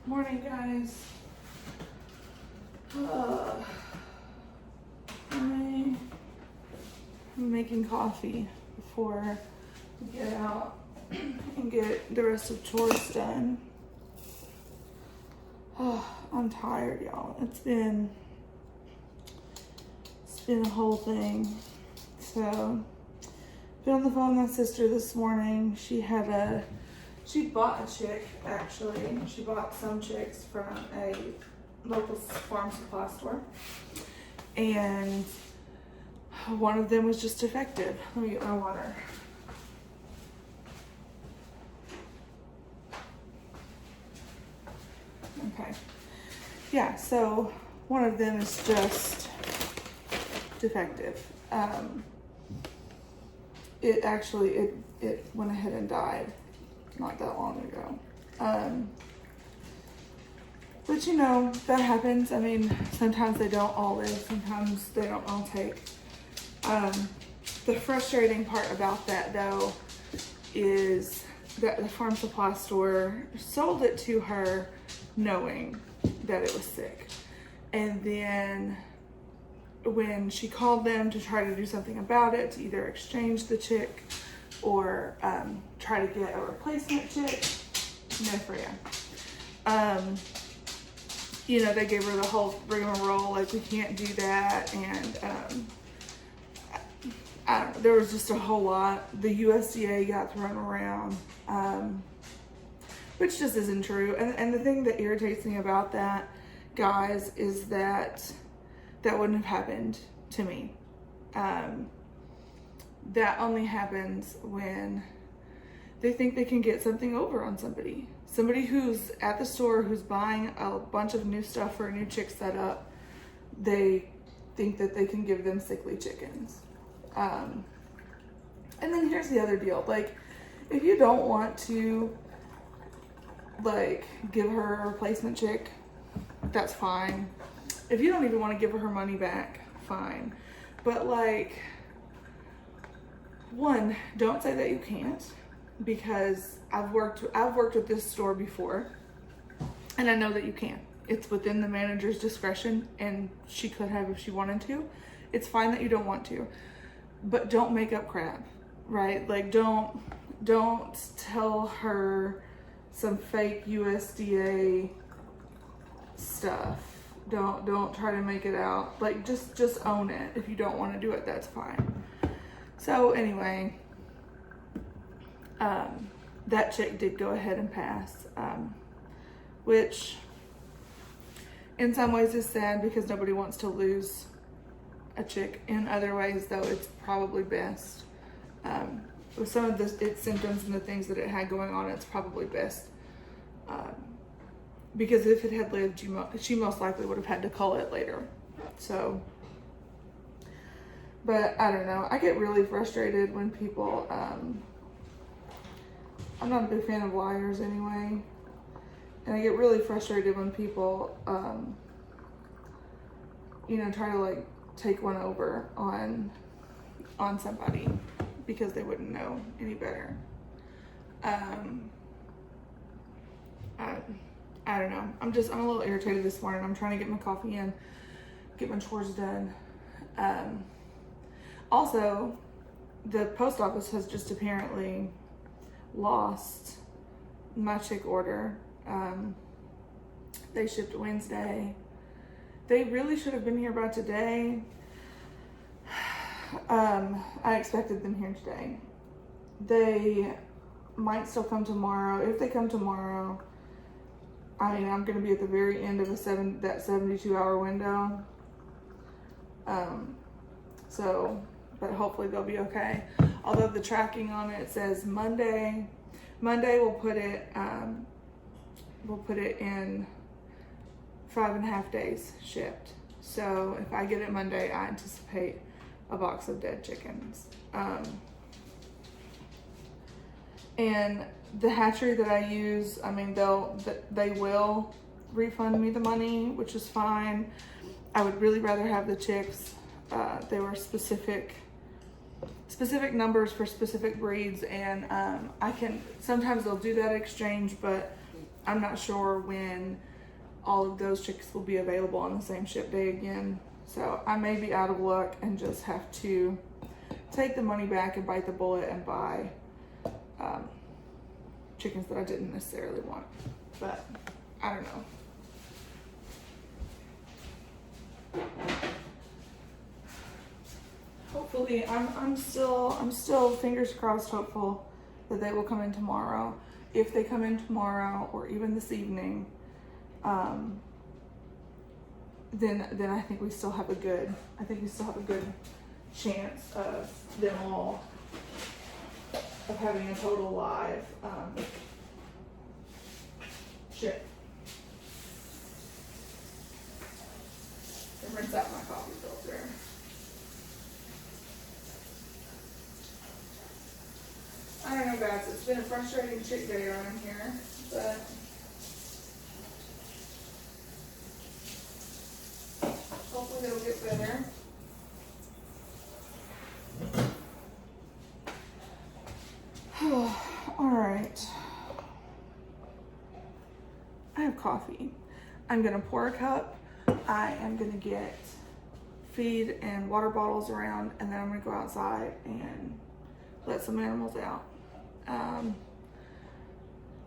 Morning, guys. I'm making coffee before we get out and get the rest of chores done. I'm tired, y'all. It's been a whole thing. So, been on the phone with my sister this morning. She bought a chick, actually. She bought some chicks from a local farm supply store. And one of them was just defective. Let me get my water. Okay. Yeah, so one of them is just defective. It went ahead and died not that long ago. But you know, that happens. I mean, sometimes they don't all live, sometimes they don't all take. The frustrating part about that though is that the farm supply store sold it to her knowing that it was sick. And then when she called them to try to do something about it, to either exchange the chick or try to get a replacement chick, no for you. You know, they gave her the whole rigmarole, like, we can't do that, and I don't know, there was just a whole lot. The USDA got thrown around, which just isn't true. And the thing that irritates me about that, guys, is that wouldn't have happened to me. That only happens when they think they can get something over on somebody. Somebody who's at the store, who's buying a bunch of new stuff for a new chick setup, they think that they can give them sickly chickens. And then here's the other deal. Like, if you don't want to, like, give her a replacement chick, that's fine. If you don't even want to give her money back, fine. But, like, one, don't say that you can't, because I've worked with this store before, and I know that you can. It's within the manager's discretion, and she could have if she wanted to. It's fine that you don't want to, but don't make up crap, right? Like, don't tell her some fake USDA stuff. Don't try to make it out. Like, just own it. If you don't want to do it, that's fine. So anyway, that chick did go ahead and pass, which in some ways is sad because nobody wants to lose a chick. In other ways, though, it's probably best. With some of its symptoms and the things that it had going on, it's probably best. Because if it had lived, she most likely would have had to cull it later. So, but I don't know. I get really frustrated when people, I'm not a big fan of liars anyway. And I get really frustrated when people, you know, try to, like, take one over on somebody because they wouldn't know any better. I don't know. I'm a little irritated this morning. I'm trying to get my coffee in, get my chores done. Also, the post office has just apparently lost my chick order. They shipped Wednesday. They really should have been here by today. I expected them here today. They might still come tomorrow. If they come tomorrow, I mean, I'm going to be at the very end of that 72-hour window. But hopefully they'll be okay. Although the tracking on it says Monday. Monday we'll put it in 5.5 days shipped. So if I get it Monday, I anticipate a box of dead chickens. And the hatchery that I use, I mean, they will refund me the money, which is fine. I would really rather have the chicks. They were specific numbers for specific breeds, and sometimes they'll do that exchange, but I'm not sure when all of those chicks will be available on the same ship day again. So I may be out of luck and just have to take the money back and bite the bullet and buy chickens that I didn't necessarily want. But I don't know. Hopefully, I'm still fingers crossed hopeful that they will come in tomorrow. If they come in tomorrow or even this evening, then I think we still have a good chance of them all of having a total live ship. And rinse out my coffee filter. I don't know, guys. It's been a frustrating chick day around here, but hopefully it'll get better. All right. I have coffee. I'm gonna pour a cup. I am gonna get feed and water bottles around, and then I'm gonna go outside and let some animals out.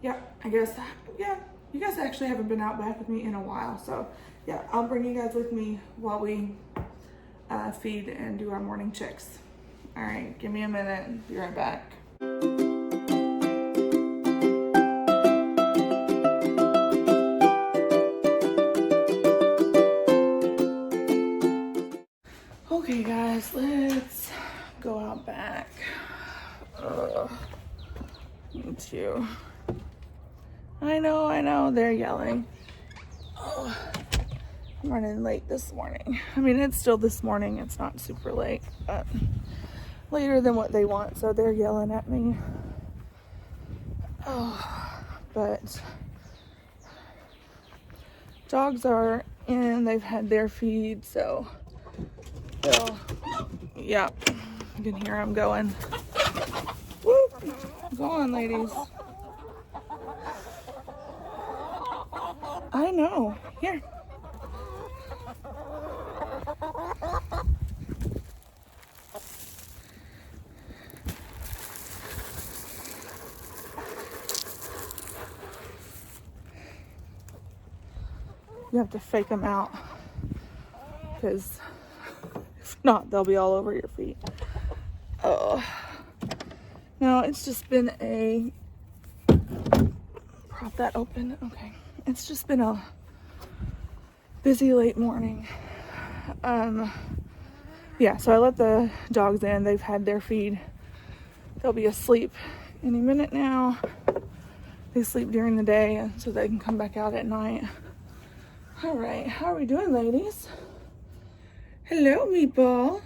Yeah, I guess, yeah, you guys actually haven't been out back with me in a while, so yeah, I'll bring you guys with me while we feed and do our morning checks. All right, give me a minute and be right back. Okay guys, let's go out back. Me too. I know, they're yelling. Oh, I'm running late this morning. I mean, it's still this morning, it's not super late, but later than what they want, so they're yelling at me. Oh, but dogs are in, they've had their feed, so they'll, yeah, you can hear them going. Whoop, go on, ladies. I know, here. You have to fake them out, because if not, they'll be all over your feet. Oh, no, it's just been a, prop that open, okay. It's just been a busy late morning. Yeah, so I let the dogs in, they've had their feed. They'll be asleep any minute now. They sleep during the day so they can come back out at night. All right, how are we doing, ladies? Hello, meatball.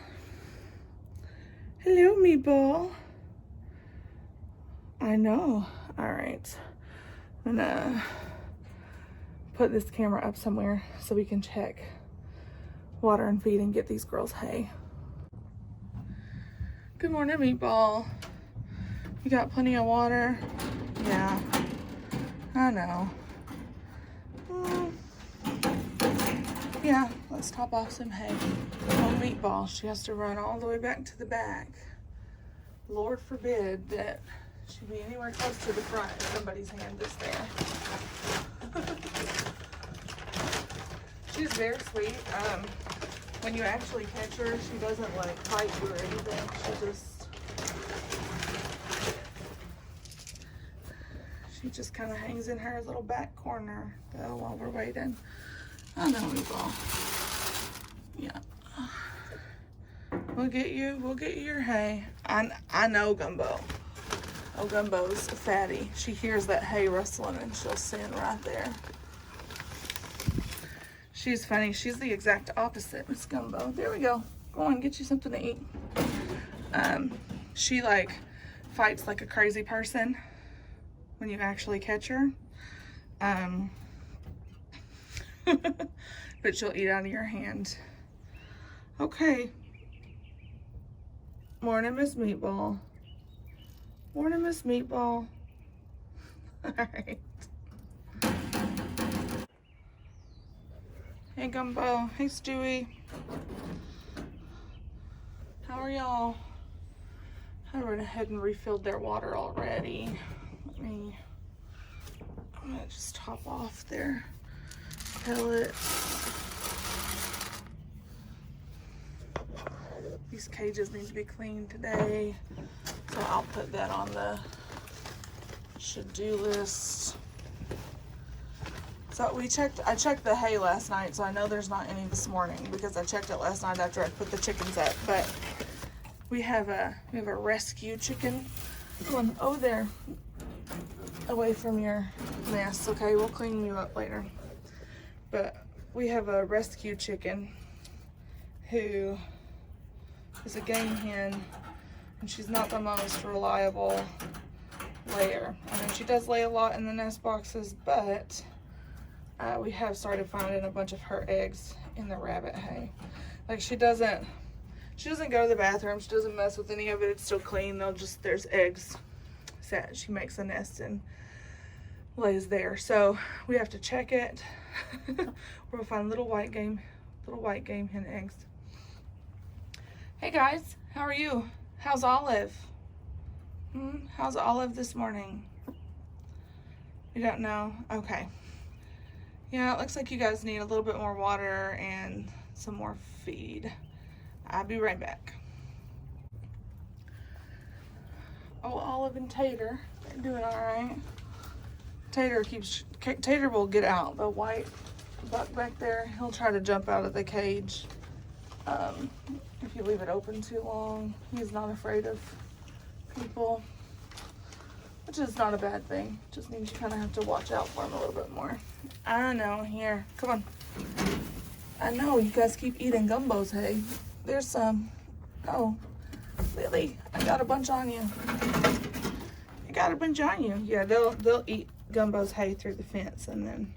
Hello, meatball. I know. All right, I'm gonna put this camera up somewhere so we can check water and feed and get these girls hay. Good morning, meatball. You got plenty of water? Yeah, I know. Yeah, let's top off some hay. Oh, meatball, she has to run all the way back to the back. Lord forbid that she be anywhere close to the front if somebody's hand is there. She's very sweet. When you actually catch her, she doesn't like fight you or anything. She just kind of hangs in her little back corner though while we're waiting. I know, meatball. Yeah. We'll get you your hay. I know Gumbo. Oh, Gumbo's a fatty. She hears that hay rustling and she'll stand right there. She's funny. She's the exact opposite, Miss Gumbo. There we go. Go on, get you something to eat. She like fights like a crazy person when you actually catch her. But she'll eat out of your hand. Okay. Morning, Miss Meatball. Morning, Miss Meatball. All right. Hey Gumbo. Hey Stewie. How are y'all? I went ahead and refilled their water already. I'm gonna just top off their pellets. These cages need to be cleaned today, so I'll put that on the should-do list. So I checked the hay last night, so I know there's not any this morning because I checked it last night after I put the chickens up. But we have a rescue chicken. Come on, over there, away from your nest. Okay, we'll clean you up later. But we have a rescue chicken who is a game hen, and she's not the most reliable layer. I mean, she does lay a lot in the nest boxes, but we have started finding a bunch of her eggs in the rabbit hay. Like she doesn't go to the bathroom. She doesn't mess with any of it. It's still clean. There's eggs set. She makes a nest and lays there. So we have to check it. We'll find little white game hen eggs. Hey guys, how are you? How's Olive? How's Olive this morning? You don't know? Okay. Yeah, it looks like you guys need a little bit more water and some more feed. I'll be right back. Oh, Olive and Tater, they're doing all right. Tater will get out. The white buck back there, he'll try to jump out of the cage. If you leave it open too long, he's not afraid of people, which is not a bad thing. Just means you kind of have to watch out for him a little bit more. I know, here, come on. I know, you guys keep eating Gumbo's hay. There's some. Oh, Lily, I got a bunch on you. I got a bunch on you. Yeah, they'll eat Gumbo's hay through the fence, and then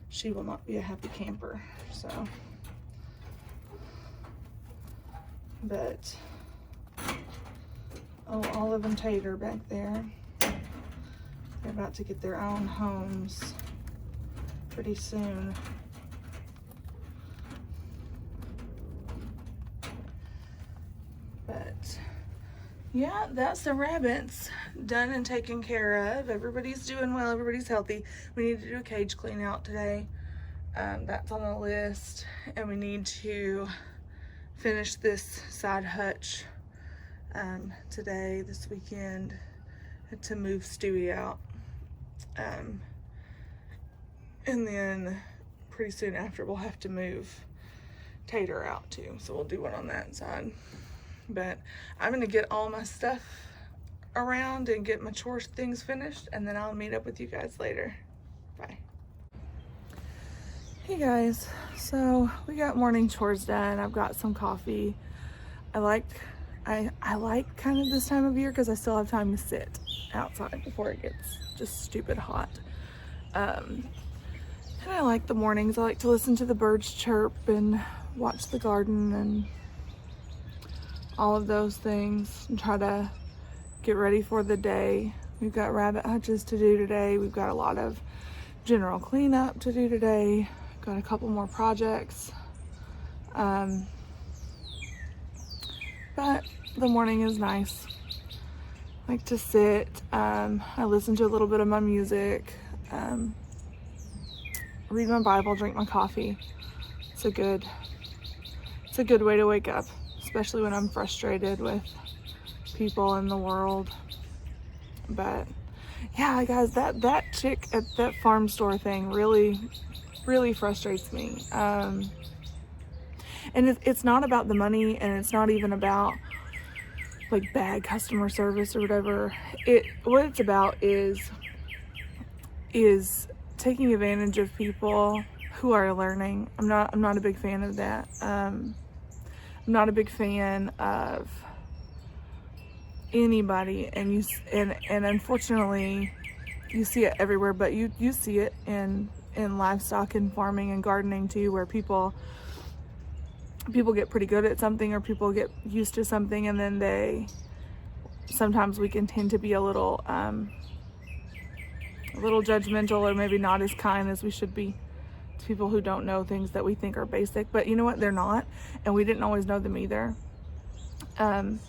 she will not be a happy camper, so. But, oh, Olive and Tater back there. They're about to get their own homes pretty soon. But yeah, that's the rabbits done and taken care of. Everybody's doing well, everybody's healthy. We need to do a cage clean out today. That's on the list. And we need to finish this side hutch today, this weekend, to move Stewie out. And then pretty soon after we'll have to move Tater out too. So we'll do one on that side. But I'm gonna get all my stuff around and get my chore things finished, and then I'll meet up with you guys later. Bye. Hey guys, so we got morning chores done. I've got some coffee. I like kind of this time of year because I still have time to sit outside before it gets just stupid hot. And I like the mornings. I like to listen to the birds chirp and watch the garden and all of those things and try to get ready for the day. We've got rabbit hutches to do today. We've got a lot of general cleanup to do today. Got a couple more projects. But the morning is nice. I like to sit. I listen to a little bit of my music. Read my Bible, drink my coffee. It's a good way to wake up, especially when I'm frustrated with people in the world. But yeah, guys, that chick at that farm store thing really frustrates me. And it's not about the money, and it's not even about like bad customer service or whatever. What it's about is taking advantage of people who are learning. I'm not a big fan of that. I'm not a big fan of anybody, and unfortunately you see it everywhere, but you see it in livestock and farming and gardening too, where people get pretty good at something, or people get used to something, and then sometimes we can tend to be a little judgmental, or maybe not as kind as we should be to people who don't know things that we think are basic, but you know what, they're not, and we didn't always know them either. And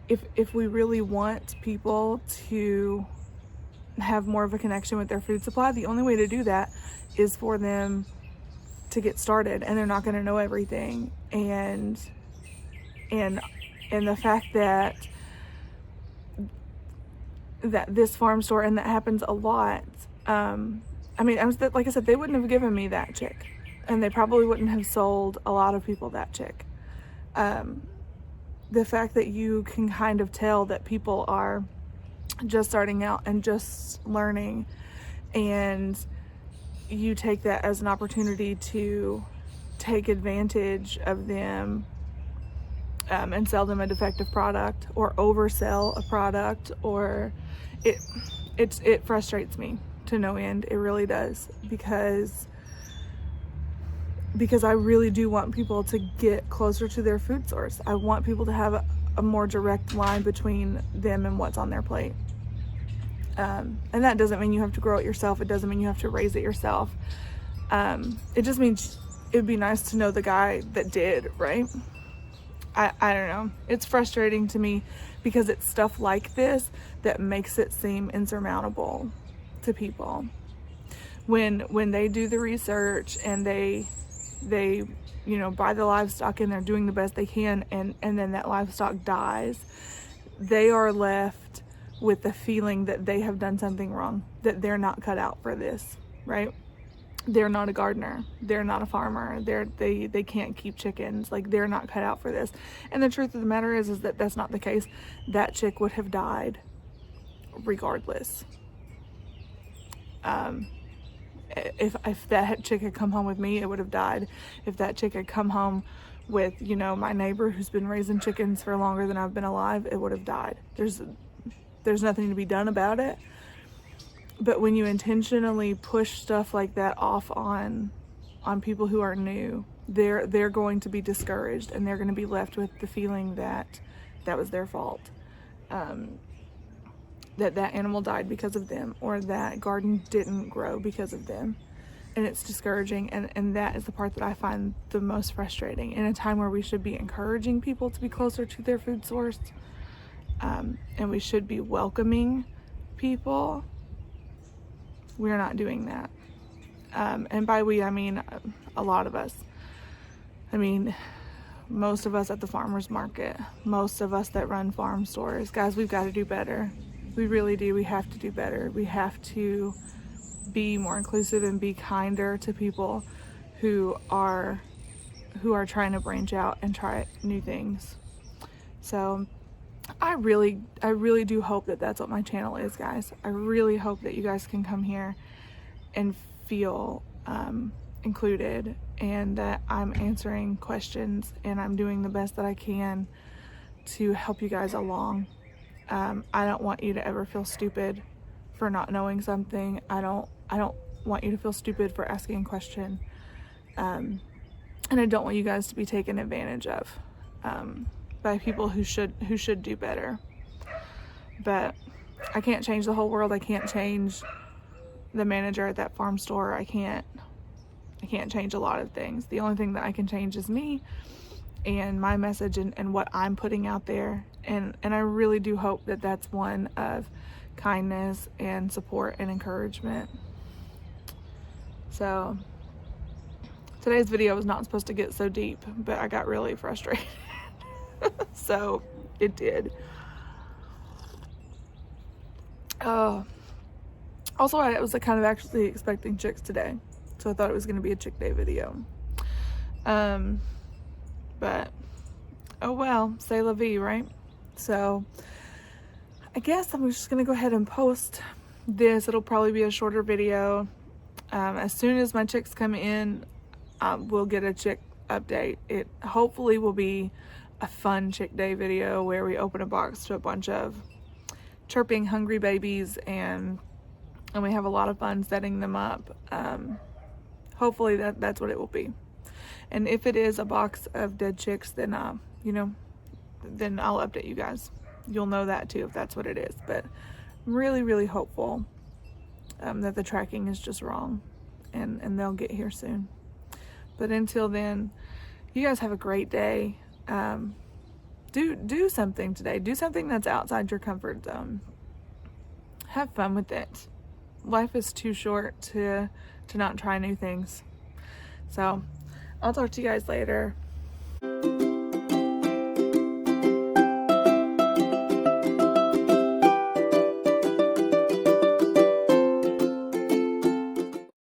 if we really want people to have more of a connection with their food supply, the only way to do that is for them to get started, and they're not going to know everything. And the fact that this farm store, and that happens a lot, I mean, like I said, they wouldn't have given me that chick, and they probably wouldn't have sold a lot of people that chick. The fact that you can kind of tell that people are just starting out and just learning, and you take that as an opportunity to take advantage of them, and sell them a defective product, or oversell a product, or it frustrates me to no end. It really does, because I really do want people to get closer to their food source. I want people to have a more direct line between them and what's on their plate. And that doesn't mean you have to grow it yourself. It doesn't mean you have to raise it yourself. It just means it'd be nice to know the guy that did, right? I don't know. It's frustrating to me because it's stuff like this that makes it seem insurmountable to people. When they do the research and they buy the livestock and they're doing the best they can, and then that livestock dies, they are left with the feeling that they have done something wrong, that they're not cut out for this, right? They're not a gardener, they're not a farmer, they can't keep chickens, like they're not cut out for this. And the truth of the matter is that that's not the case. That chick would have died regardless. If that chick had come home with me, it would have died. If that chick had come home with, my neighbor who's been raising chickens for longer than I've been alive, it would have died. There's nothing to be done about it. But when you intentionally push stuff like that off on people who are new, they're going to be discouraged, and they're going to be left with the feeling that was their fault. That animal died because of them, or that garden didn't grow because of them. And it's discouraging, and that is the part that I find the most frustrating. In a time where we should be encouraging people to be closer to their food source, and we should be welcoming people, we're not doing that. And by we, I mean a lot of us. I mean, most of us at the farmers market, most of us that run farm stores. Guys, we've got to do better. We really do. We have to do better. We have to be more inclusive and be kinder to people who are trying to branch out and try new things. So I really do hope that that's what my channel is, guys. I really hope that you guys can come here and feel included, and that I'm answering questions and I'm doing the best that I can to help you guys along. I don't want you to ever feel stupid for not knowing something. I don't want you to feel stupid for asking a question. And I don't want you guys to be taken advantage of by people who should do better. But I can't change the whole world. I can't change the manager at that farm store. I can't change a lot of things. The only thing that I can change is me and my message and what I'm putting out there. And I really do hope that that's one of kindness and support and encouragement. So today's video was not supposed to get so deep, but I got really frustrated. So it did. Also, I was kind of actually expecting chicks today, so I thought it was going to be a chick day video. But oh well, c'est la vie, right? So I guess I'm just going to go ahead and post this. It'll probably be a shorter video. As soon as my chicks come in, we'll get a chick update. It hopefully will be a fun chick day video where we open a box to a bunch of chirping hungry babies, and we have a lot of fun setting them up. Hopefully that's what it will be. And if it is a box of dead chicks, then then I'll update you guys. You'll know that too if that's what it is. But I'm really hopeful that the tracking is just wrong, and they'll get here soon. But until then, you guys have a great day. Do something today. Do something that's outside your comfort zone. Have fun with it. Life is too short to not try new things. So I'll talk to you guys later.